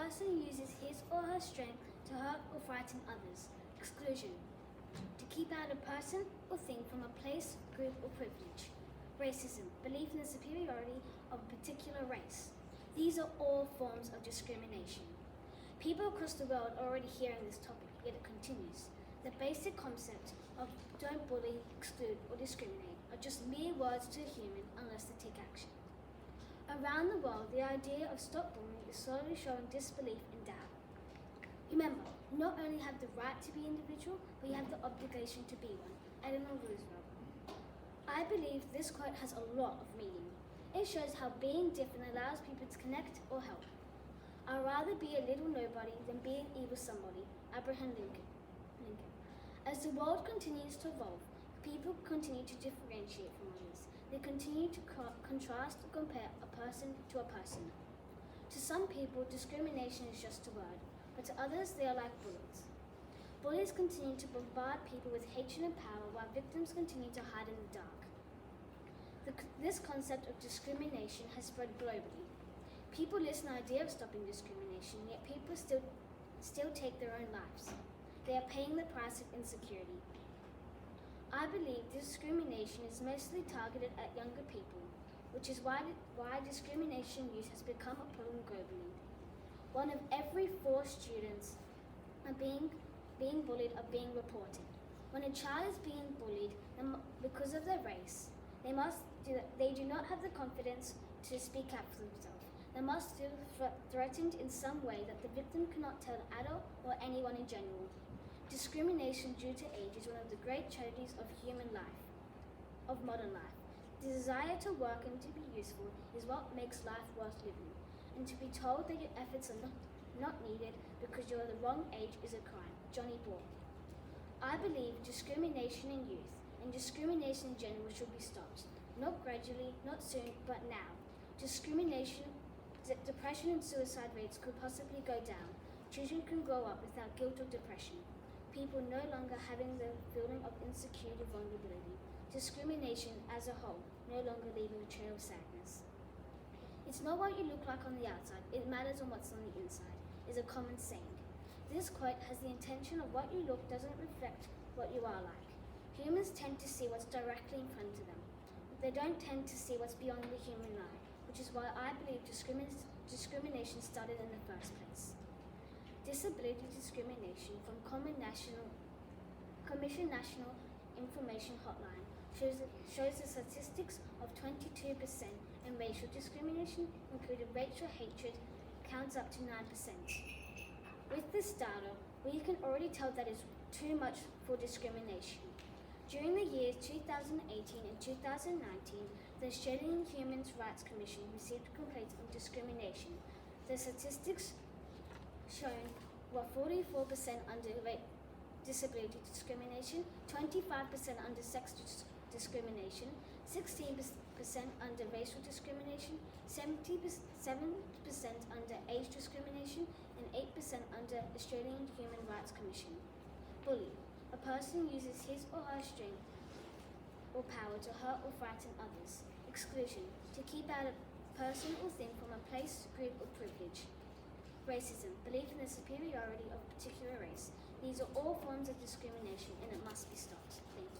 person uses his or her strength to hurt or frighten others. Exclusion. To keep out a person or thing from a place, group, or privilege. Racism. Belief in the superiority of a particular race. These are all forms of discrimination. People across the world are already hearing this topic, yet it continues. The basic concept of don't bully, exclude, or discriminate are just mere words to a human unless they take action. Around the world, the idea of stop bullying is slowly showing disbelief and doubt. Remember, you not only have the right to be individual, but you have the obligation to be one. Eleanor Roosevelt. I believe this quote has a lot of meaning. It shows how being different allows people to connect or help. I'd rather be a little nobody than be an evil somebody. Abraham Lincoln. As the world continues to evolve, people continue to differentiate from others. They continue to contrast and compare a person to a person. To some people, discrimination is just a word, but to others, they are like bullets. Bullies continue to bombard people with hatred and power, while victims continue to hide in the dark. This concept of discrimination has spread globally. People listen to the idea of stopping discrimination, yet people still take their own lives. They are paying the price of insecurity. I believe discrimination is mostly targeted at younger people, which is why discrimination use has become a problem globally. 1 of every 4 students are being bullied are being reported. When a child is being bullied because of their race, they do not have the confidence to speak up for themselves. They must feel threatened in some way that the victim cannot tell an adult or anyone in general. Discrimination due to age is one of the great tragedies of modern life. The desire to work and to be useful is what makes life worth living, and to be told that your efforts are not needed because you're the wrong age is a crime. Johnny Ball. I believe discrimination in youth and discrimination in general should be stopped. Not gradually, not soon, but now. Depression and suicide rates could possibly go down. Children can grow up without guilt or depression. People no longer having the feeling of insecurity or vulnerability. Discrimination as a whole no longer leaving a trail of sadness. It's not what you look like on the outside, it matters on what's on the inside, is a common saying. This quote has the intention of what you look doesn't reflect what you are like. Humans tend to see what's directly in front of them. They don't tend to see what's beyond the human eye, which is why I believe discrimination started in the first place. Disability discrimination from Commission National Information Hotline shows the statistics of 22%, and racial discrimination, including racial hatred, counts up to 9%. With this data, we can already tell that is too much for discrimination. During the years 2018 and 2019, the Australian Human Rights Commission received complaints of discrimination. The statistics shown were 44% under disability discrimination, 25% under sex discrimination, 16% under racial discrimination, 7% under age discrimination, and 8% under Australian Human Rights Commission. Bully. A person uses his or her strength or power to hurt or frighten others. Exclusion. To keep out a person or thing from a place, group, or privilege. Racism. Belief in the superiority of a particular race. These are all forms of discrimination and it must be stopped. Thank you.